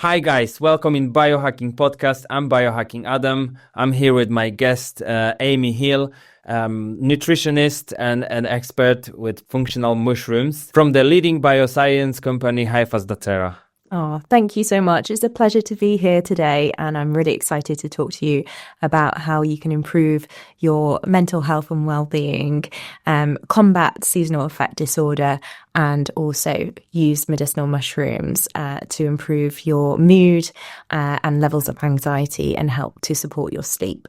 Hi guys, welcome in Biohacking Podcast. I'm Biohacking Adam. I'm here with my guest, Amy Hill, nutritionist and an expert with functional mushrooms from the leading bioscience company Hyphas doTERRA. Oh, thank you so much. It's a pleasure to be here today, and I'm really excited to talk to you about how you can improve your mental health and well-being, combat seasonal affect disorder, and also use medicinal mushrooms to improve your mood and levels of anxiety and help to support your sleep.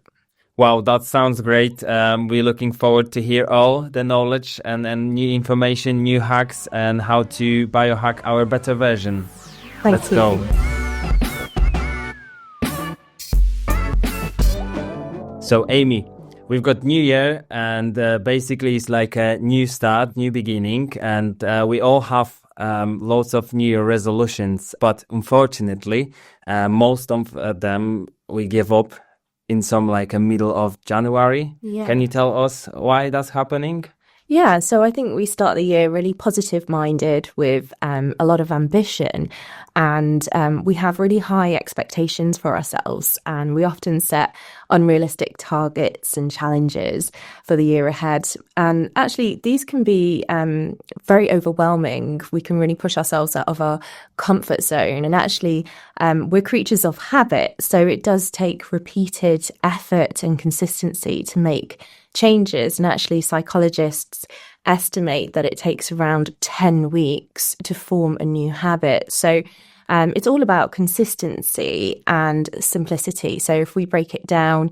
Wow, that sounds great. We're looking forward to hear all the knowledge and new information, new hacks, and how to biohack our better version. Let's go. So, Amy, we've got New Year, and basically it's like a new start, new beginning, and we all have lots of New Year resolutions, but unfortunately, most of them we give up in some like a middle of January. Yeah. Can you tell us why that's happening? Yeah, so I think we start the year really positive-minded with a lot of ambition, and we have really high expectations for ourselves, and we often set unrealistic targets and challenges for the year ahead. And actually, these can be very overwhelming. We can really push ourselves out of our comfort zone, and actually, we're creatures of habit, so it does take repeated effort and consistency to make changes. And actually, psychologists estimate that it takes around 10 weeks to form a new habit. So it's all about consistency and simplicity. So if we break it down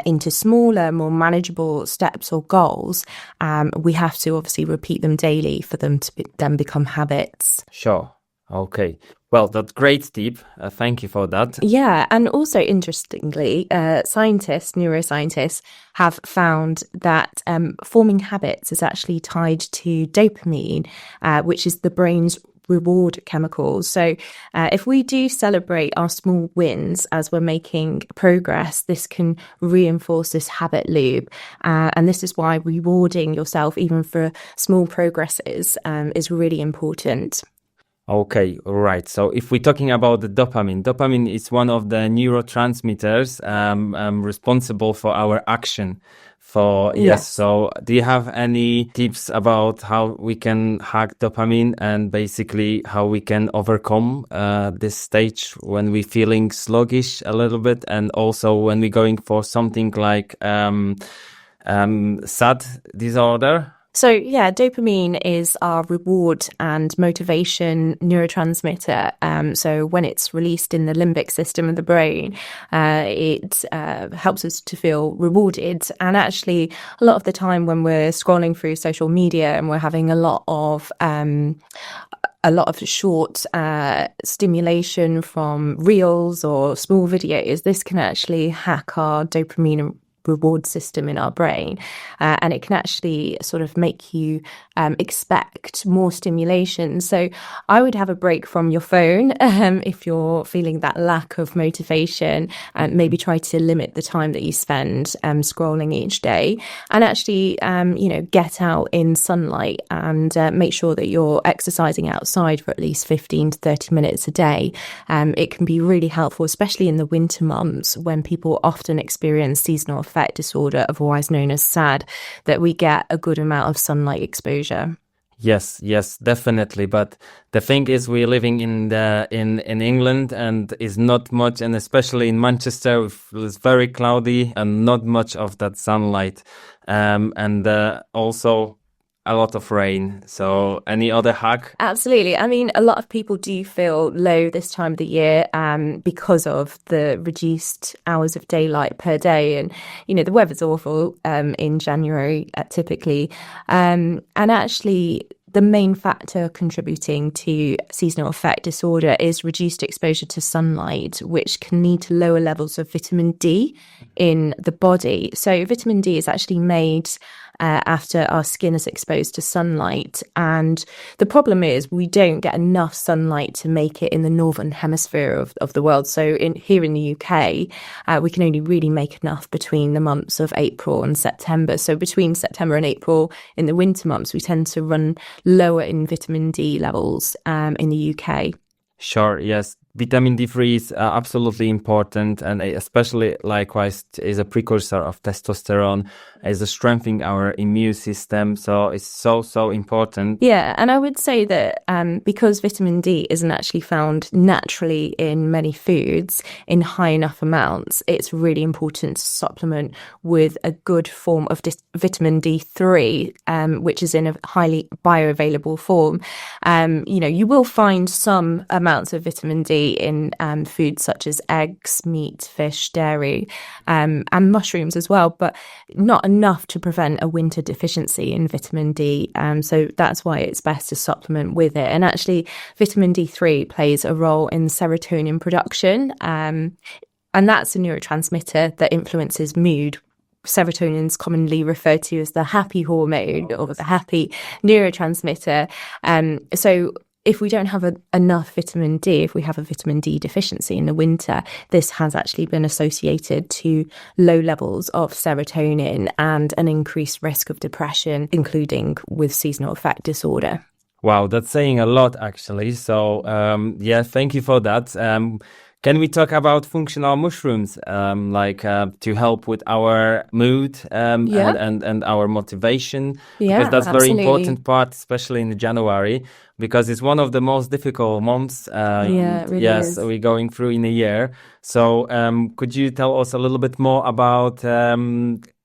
into smaller, more manageable steps or goals, we have to obviously repeat them daily for them to then become habits. Sure. Okay. Well, that's great tip. Thank you for that. Yeah. And also, interestingly, neuroscientists have found that forming habits is actually tied to dopamine, which is the brain's reward chemicals. So if we do celebrate our small wins as we're making progress, this can reinforce this habit loop. And this is why rewarding yourself, even for small progresses, is really important. Okay, right. So if we're talking about the dopamine is one of the neurotransmitters responsible for our action. Yes. So do you have any tips about how we can hack dopamine and basically how we can overcome this stage when we're feeling sluggish a little bit, and also when we're going for something like SAD disorder? So yeah, dopamine is our reward and motivation neurotransmitter. So when it's released in the limbic system of the brain, it helps us to feel rewarded. And actually, a lot of the time when we're scrolling through social media and we're having a lot of short stimulation from reels or small videos, this can actually hack our dopamine reward system in our brain, and it can actually sort of make you expect more stimulation. So I would have a break from your phone if you're feeling that lack of motivation, and maybe try to limit the time that you spend scrolling each day, and actually get out in sunlight and make sure that you're exercising outside for at least 15 to 30 minutes a day. It can be really helpful, especially in the winter months when people often experience seasonal affect disorder, otherwise known as SAD, that we get a good amount of sunlight exposure. Yes, definitely. But the thing is, we're living in England, and is not much, and especially in Manchester, it's very cloudy and not much of that sunlight, and also a lot of rain. So any other hack? Absolutely. I mean, a lot of people do feel low this time of the year because of the reduced hours of daylight per day. And, the weather's awful in January, typically. And actually, the main factor contributing to seasonal affect disorder is reduced exposure to sunlight, which can lead to lower levels of vitamin D in the body. So vitamin D is actually made after our skin is exposed to sunlight. And the problem is we don't get enough sunlight to make it in the northern hemisphere of the world. So here in the UK, we can only really make enough between the months of April and September. So between September and April, in the winter months, we tend to run lower in vitamin D levels in the UK. Sure, yes. vitamin D3 is absolutely important, and especially likewise is a precursor of testosterone, is strengthening our immune system. So it's so important. Yeah, and I would say that because vitamin D isn't actually found naturally in many foods in high enough amounts, it's really important to supplement with a good form of vitamin D3, which is in a highly bioavailable form. You will find some amounts of vitamin D in foods such as eggs, meat, fish, dairy, and mushrooms as well, but not enough to prevent a winter deficiency in vitamin D. So that's why it's best to supplement with it. And actually, vitamin D3 plays a role in serotonin production. And that's a neurotransmitter that influences mood. Serotonin is commonly referred to as the happy hormone or the happy neurotransmitter. So if we don't have enough vitamin D, if we have a vitamin D deficiency in the winter, this has actually been associated to low levels of serotonin and an increased risk of depression, including with seasonal affect disorder. Wow, that's saying a lot, actually. So, thank you for that. Can we talk about functional mushrooms, to help with our mood and our motivation? Yeah, because that's absolutely. very important part, especially in January, because it's one of the most difficult months. It really is. We're going through in a year. So, could you tell us a little bit more about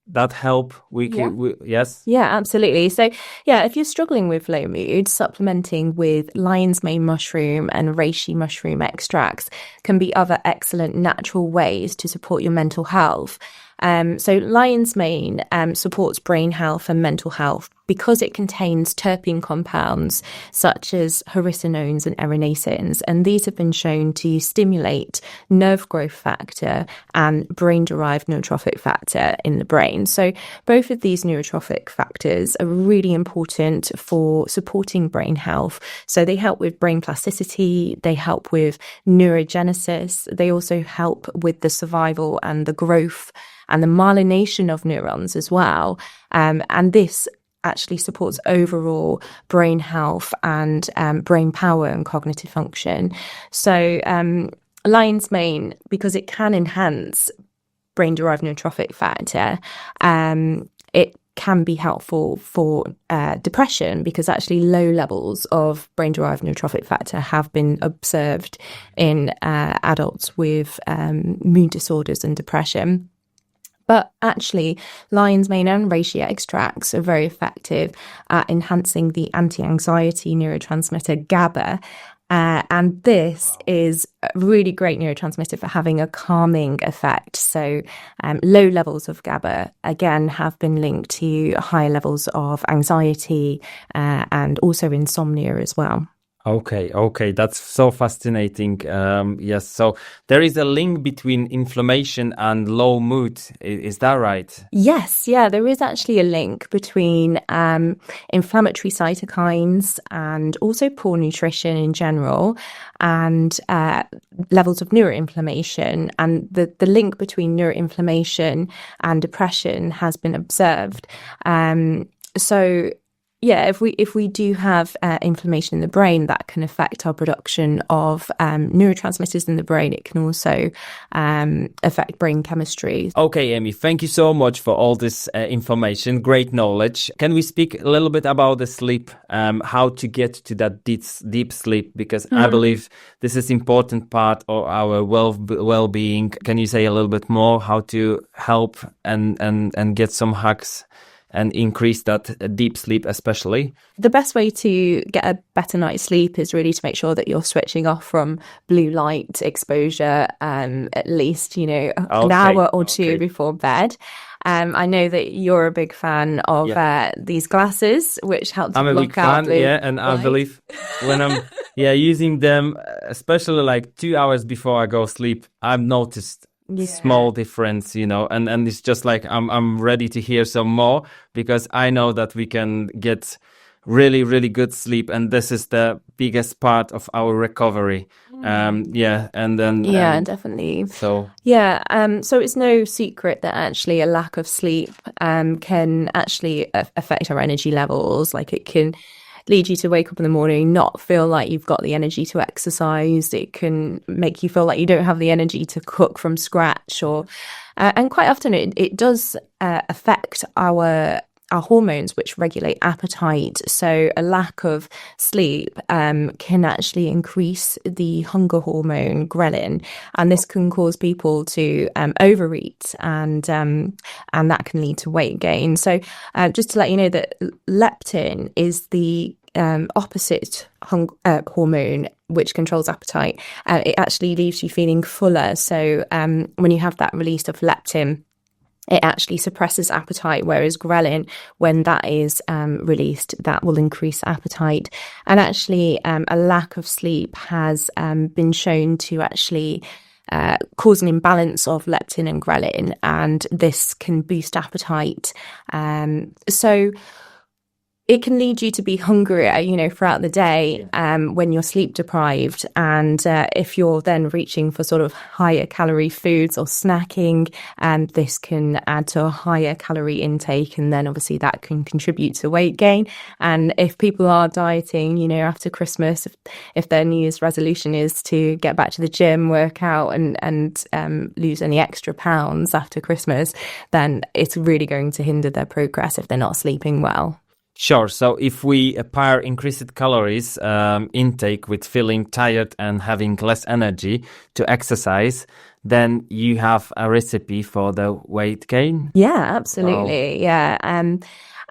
that help? Yes? Yeah, absolutely. So, if you're struggling with low mood, supplementing with lion's mane mushroom and reishi mushroom extracts can be other excellent natural ways to support your mental health. So lion's mane supports brain health and mental health because it contains terpene compounds such as hericenones and erinacins, and these have been shown to stimulate nerve growth factor and brain-derived neurotrophic factor in the brain. So both of these neurotrophic factors are really important for supporting brain health. So they help with brain plasticity, they help with neurogenesis, they also help with the survival and the growth and the myelination of neurons as well. And this actually supports overall brain health and brain power and cognitive function. So lion's mane, because it can enhance brain-derived neurotrophic factor, it can be helpful for depression because actually low levels of brain-derived neurotrophic factor have been observed in adults with mood disorders and depression. But actually, lion's mane and reishi extracts are very effective at enhancing the anti-anxiety neurotransmitter GABA. And this is a really great neurotransmitter for having a calming effect. So low levels of GABA, again, have been linked to high levels of anxiety and also insomnia as well. Okay, that's so fascinating. Yes, so there is a link between inflammation and low mood. Is that right? Yes, there is actually a link between inflammatory cytokines and also poor nutrition in general and levels of neuroinflammation. And the link between neuroinflammation and depression has been observed. If we do have inflammation in the brain, that can affect our production of neurotransmitters in the brain. It can also affect brain chemistry. Okay, Amy, thank you so much for all this information. Great knowledge. Can we speak a little bit about the sleep, how to get to that deep sleep? Because I believe this is important part of our well-being. Can you say a little bit more how to help and get some hacks and increase that deep sleep especially? The best way to get a better night's sleep is really to make sure that you're switching off from blue light exposure at least, an hour or two before bed. I know that you're a big fan of these glasses, which help to block out blue light. And I believe when I'm using them, especially like 2 hours before I go sleep, I've noticed small difference, and it's just like I'm ready to hear some more because I know that we can get really, really good sleep, and this is the biggest part of our recovery. Definitely. So it's no secret that actually a lack of sleep can actually affect our energy levels. Like it can lead you to wake up in the morning, not feel like you've got the energy to exercise. It can make you feel like you don't have the energy to cook from scratch, or and quite often it does affect our hormones which regulate appetite. So a lack of sleep can actually increase the hunger hormone ghrelin, and this can cause people to overeat, and that can lead to weight gain. So just to let you know that leptin is the opposite hormone which controls appetite. It actually leaves you feeling fuller. So when you have that release of leptin, it actually suppresses appetite, whereas ghrelin, when that is released, that will increase appetite. And actually, a lack of sleep has been shown to actually cause an imbalance of leptin and ghrelin, and this can boost appetite. So it can lead you to be hungrier, throughout the day when you're sleep deprived. And if you're then reaching for sort of higher calorie foods or snacking, this can add to a higher calorie intake. And then obviously that can contribute to weight gain. And if people are dieting, after Christmas, if their New Year's resolution is to get back to the gym, work out and lose any extra pounds after Christmas, then it's really going to hinder their progress if they're not sleeping well. Sure. So if we pair increased calories intake with feeling tired and having less energy to exercise, then you have a recipe for the weight gain? Yeah, absolutely. Oh. Yeah.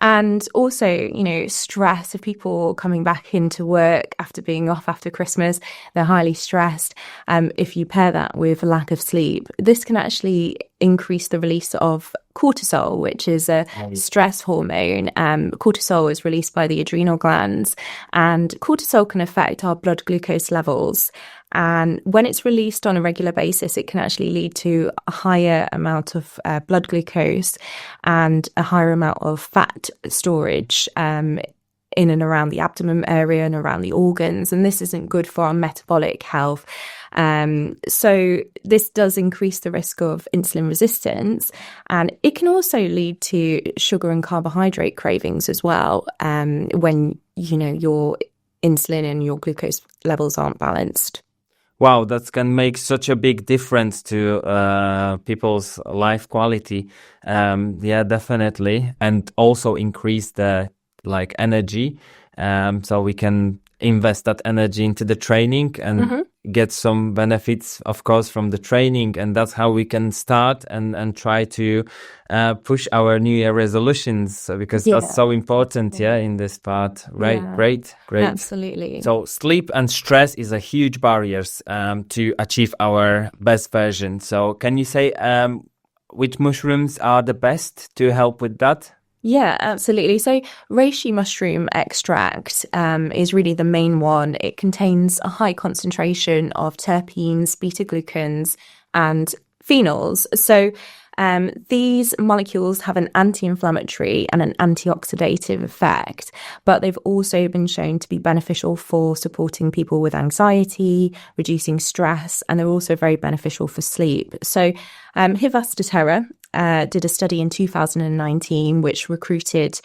And also, stress. If people coming back into work after being off after Christmas, they're highly stressed. If you pair that with a lack of sleep, this can actually increase the release of cortisol, which is a stress hormone. Cortisol is released by the adrenal glands, and cortisol can affect our blood glucose levels. And when it's released on a regular basis, it can actually lead to a higher amount of blood glucose and a higher amount of fat storage in and around the abdomen area and around the organs. And this isn't good for our metabolic health. So this does increase the risk of insulin resistance, and it can also lead to sugar and carbohydrate cravings as well, when, your insulin and your glucose levels aren't balanced. Wow, that can make such a big difference to people's life quality. Yeah, definitely. And also increase the energy. So we can invest that energy into the training and get some benefits, of course, from the training. And that's how we can start and try to push our New Year resolutions, because that's so important, in this part. Right, yeah. Great. Absolutely. So sleep and stress is a huge barriers to achieve our best version. So can you say which mushrooms are the best to help with that? Yeah, absolutely. So reishi mushroom extract is really the main one. It contains a high concentration of terpenes, beta-glucans, and phenols. So these molecules have an anti-inflammatory and an antioxidative effect, but they've also been shown to be beneficial for supporting people with anxiety, reducing stress, and they're also very beneficial for sleep. So Hivasta Terra did a study in 2019 which recruited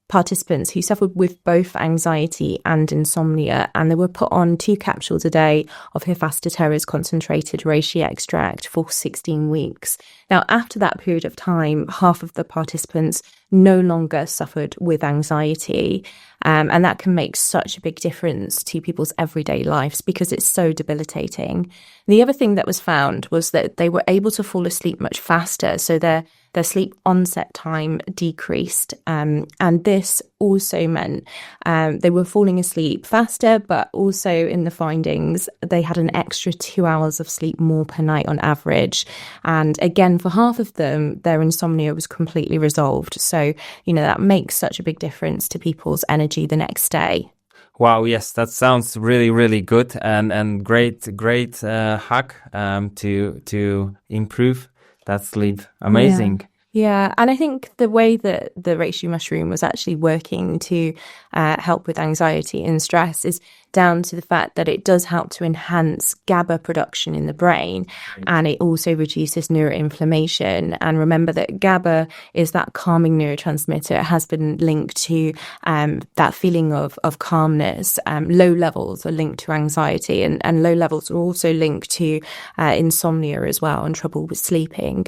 participants who suffered with both anxiety and insomnia, and they were put on 2 capsules a day of Hivasta Terra's concentrated reishi extract for 16 weeks. Now, after that period of time, half of the participants no longer suffered with anxiety, and that can make such a big difference to people's everyday lives because it's so debilitating. The other thing that was found was that they were able to fall asleep much faster, so their sleep onset time decreased, and this also meant they were falling asleep faster, but also in the findings they had an extra 2 hours of sleep more per night on average. And again, for half of them, their insomnia was completely resolved. So, that makes such a big difference to people's energy the next day. Wow, yes, that sounds really, really good and great hack to improve that sleep. Amazing. Yeah. Yeah, and I think the way that the reishi mushroom was actually working to help with anxiety and stress is down to the fact that it does help to enhance GABA production in the brain, and it also reduces neuroinflammation. And remember that GABA is that calming neurotransmitter. It has been linked to that feeling of calmness. Low levels are linked to anxiety, and low levels are also linked to insomnia as well and trouble with sleeping.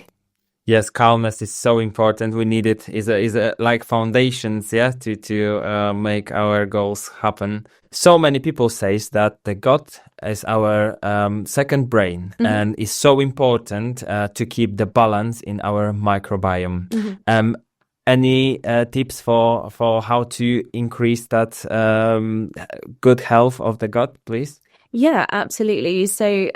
Yes, calmness is so important. We need it. Is a like foundations, yeah, to make our goals happen. So many people says that the gut is our second brain and is so important to keep the balance in our microbiome. Any tips for how to increase that good health of the gut, please? Yeah, absolutely. So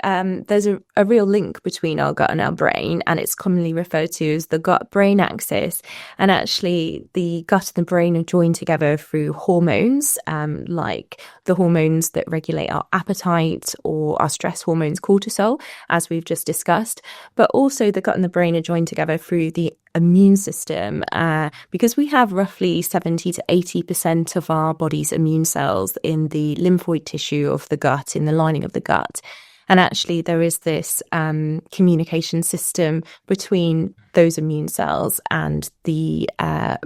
there's a real link between our gut and our brain, and it's commonly referred to as the gut-brain axis. And actually, the gut and the brain are joined together through hormones, like the hormones that regulate our appetite or our stress hormones, cortisol, as we've just discussed. But also the gut and the brain are joined together through the immune system, because we have roughly 70 to 80% of our body's immune cells in the lymphoid tissue of the gut, in the lining of the gut. And actually, there is this communication system between those immune cells and the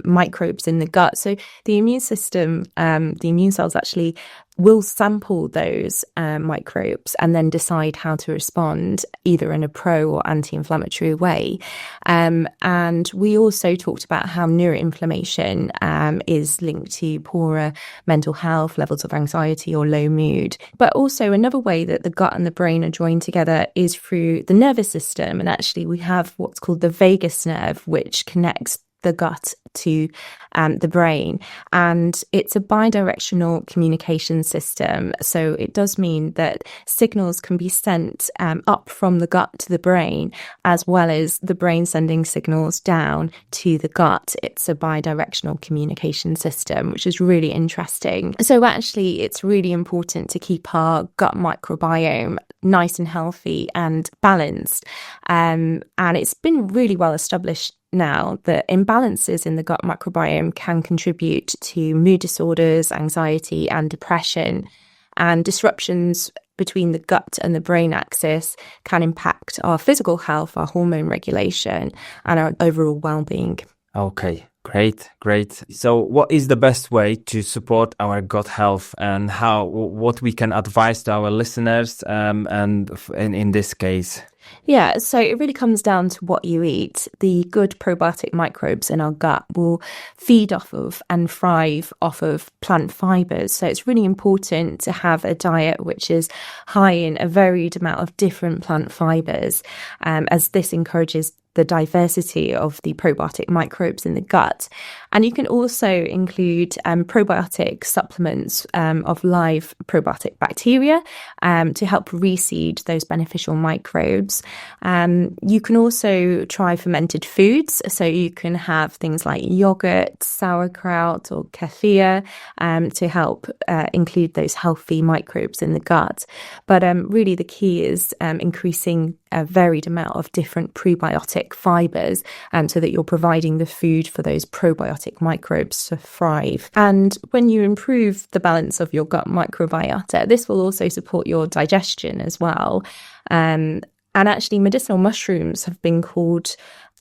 microbes in the gut. So the immune system, the immune cells actually will sample those microbes and then decide how to respond either in a pro or anti-inflammatory way. And we also talked about how neuroinflammation is linked to poorer mental health, levels of anxiety or low mood. But also another way that the gut and the brain are joined together is through the nervous system. And actually we have what's called the vagus nerve, which connects the gut to the brain, and it's a bidirectional communication system. So it does mean that signals can be sent up from the gut to the brain, as well as the brain sending signals down to the gut. It's a bidirectional communication system, which is really interesting. So actually, it's really important to keep our gut microbiome nice and healthy and balanced. And it's been really well established now that imbalances in the gut microbiome can contribute to mood disorders, anxiety, and depression. And disruptions between the gut and the brain axis can impact our physical health, our hormone regulation, and our overall well-being. Okay, great. So what is the best way to support our gut health, and what we can advise to our listeners and in this case? Yeah, so it really comes down to what you eat. The good probiotic microbes in our gut will feed off of and thrive off of plant fibers. So it's really important to have a diet which is high in a varied amount of different plant fibers, as this encourages the diversity of the probiotic microbes in the gut. And you can also include probiotic supplements of live probiotic bacteria to help reseed those beneficial microbes. You can also try fermented foods. So you can have things like yogurt, sauerkraut or kefir to help include those healthy microbes in the gut. But really the key is increasing a varied amount of different prebiotic fibers, so that you're providing the food for those probiotic microbes to thrive. And when you improve the balance of your gut microbiota, this will also support your digestion as well. And actually, medicinal mushrooms have been called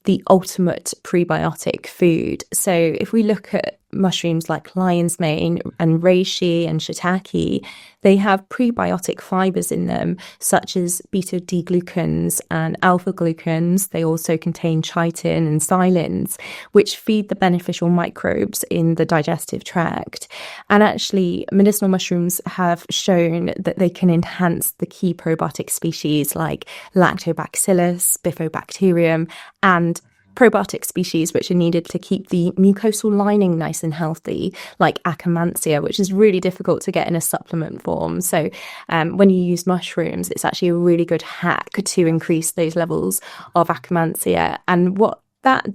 the ultimate prebiotic food. So if we look at mushrooms like lion's mane and reishi and shiitake, they have prebiotic fibers in them, such as beta-D-glucans and alpha-glucans. They also contain chitin and silins, which feed the beneficial microbes in the digestive tract. And actually, medicinal mushrooms have shown that they can enhance the key probiotic species like Lactobacillus, Bifidobacterium, and probiotic species which are needed to keep the mucosal lining nice and healthy, like Akkermansia, which is really difficult to get in a supplement form. So when you use mushrooms, it's actually a really good hack to increase those levels of Akkermansia. And what that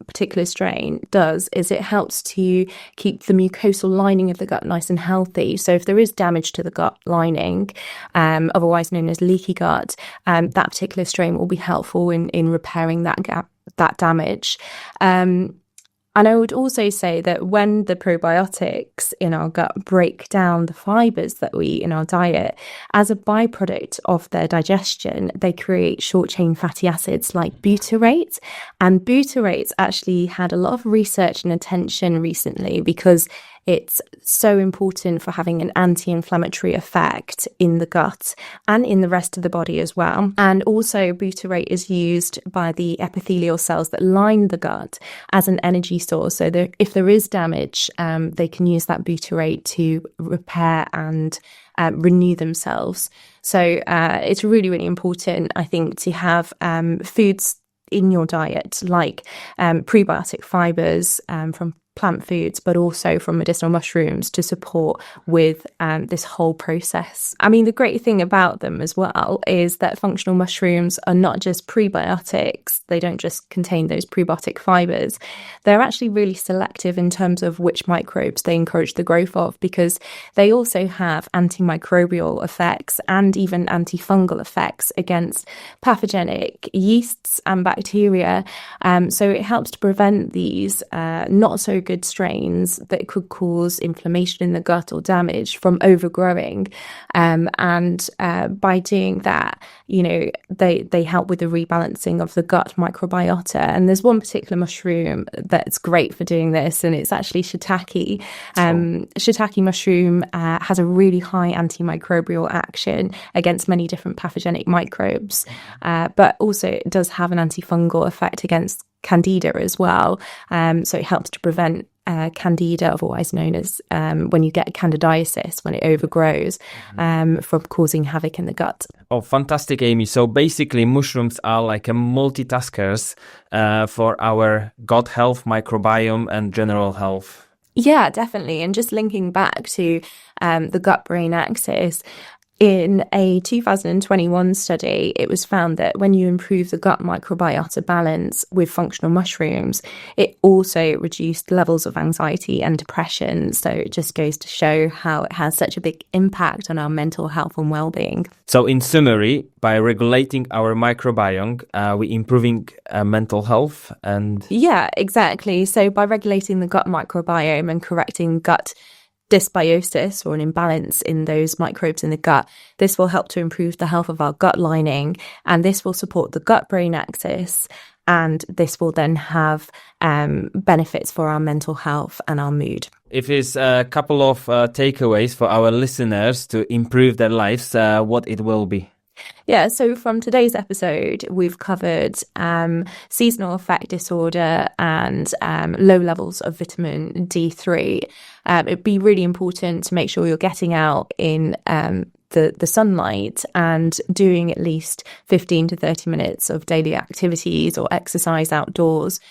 particular strain does, is it helps to keep the mucosal lining of the gut nice and healthy. So if there is damage to the gut lining, otherwise known as leaky gut, that particular strain will be helpful in repairing that gap. that damage. And I would also say that when the probiotics in our gut break down the fibers that we eat in our diet, as a byproduct of their digestion, they create short chain fatty acids like butyrate. And butyrate's actually had a lot of research and attention recently because it's so important for having an anti-inflammatory effect in the gut and in the rest of the body as well. And also butyrate is used by the epithelial cells that line the gut as an energy source. So if there is damage, they can use that butyrate to repair and renew themselves. So it's really, really important, I think, to have foods in your diet like prebiotic fibers from plant foods, but also from medicinal mushrooms to support with this whole process. I mean, the great thing about them as well is that functional mushrooms are not just prebiotics. They don't just contain those prebiotic fibers. They're actually really selective in terms of which microbes they encourage the growth of, because they also have antimicrobial effects and even antifungal effects against pathogenic yeasts and bacteria. So it helps to prevent these not so good strains that could cause inflammation in the gut or damage from overgrowing. And by doing that, you know, they help with the rebalancing of the gut microbiota. And there's one particular mushroom that's great for doing this, and it's actually shiitake. Shiitake mushroom has a really high antimicrobial action against many different pathogenic microbes, but also it does have an antifungal effect against Candida as well. So it helps to prevent Candida, otherwise known as when you get candidiasis, when it overgrows, from causing havoc in the gut. Oh, fantastic, Amy. So basically, mushrooms are like a multitaskers for our gut health, microbiome, and general health. Yeah, definitely. And just linking back to the gut-brain axis, in a 2021 study, it was found that when you improve the gut microbiota balance with functional mushrooms, it also reduced levels of anxiety and depression. So it just goes to show how it has such a big impact on our mental health and well-being. So in summary, by regulating our microbiome, we're improving mental health and... Yeah, exactly. So by regulating the gut microbiome and correcting gut dysbiosis or an imbalance in those microbes in the gut, this will help to improve the health of our gut lining, and this will support the gut-brain axis, and this will then have benefits for our mental health and our mood. If it's a couple of takeaways for our listeners to improve their lives, what it will be? Yeah, so from today's episode, we've covered seasonal affect disorder and low levels of vitamin D3. It'd be really important to make sure you're getting out in the sunlight and doing at least 15 to 30 minutes of daily activities or exercise outdoors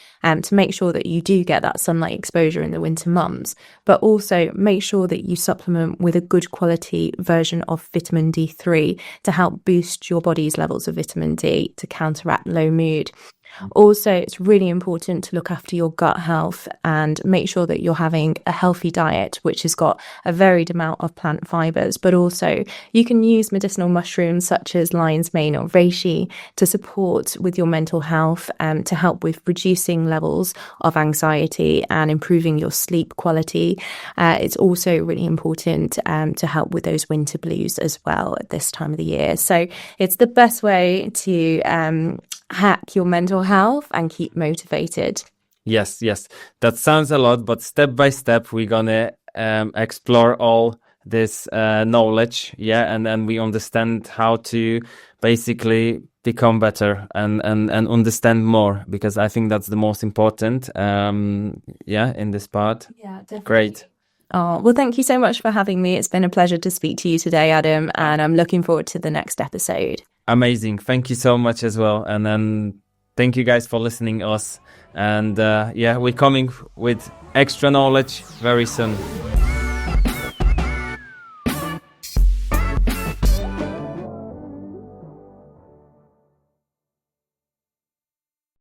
to make sure that you do get that sunlight exposure in the winter months. But also make sure that you supplement with a good quality version of vitamin D3 to help boost your body's levels of vitamin D to counteract low mood. Also, it's really important to look after your gut health and make sure that you're having a healthy diet, which has got a varied amount of plant fibers. But also, you can use medicinal mushrooms such as lion's mane or reishi to support with your mental health, to help with reducing levels of anxiety and improving your sleep quality. It's also really important to help with those winter blues as well at this time of the year. So it's the best way to hack your mental health and keep motivated. Yes, that sounds a lot, but step by step we're gonna explore all this knowledge, and then we understand how to basically become better and understand more, because I think that's the most important in this part. Yeah, definitely. Great. Oh, well, thank you so much for having me. It's been a pleasure to speak to you today, Adam, and I'm looking forward to the next episode. Amazing. Thank you so much as well. And then thank you guys for listening to us. And we're coming with extra knowledge very soon.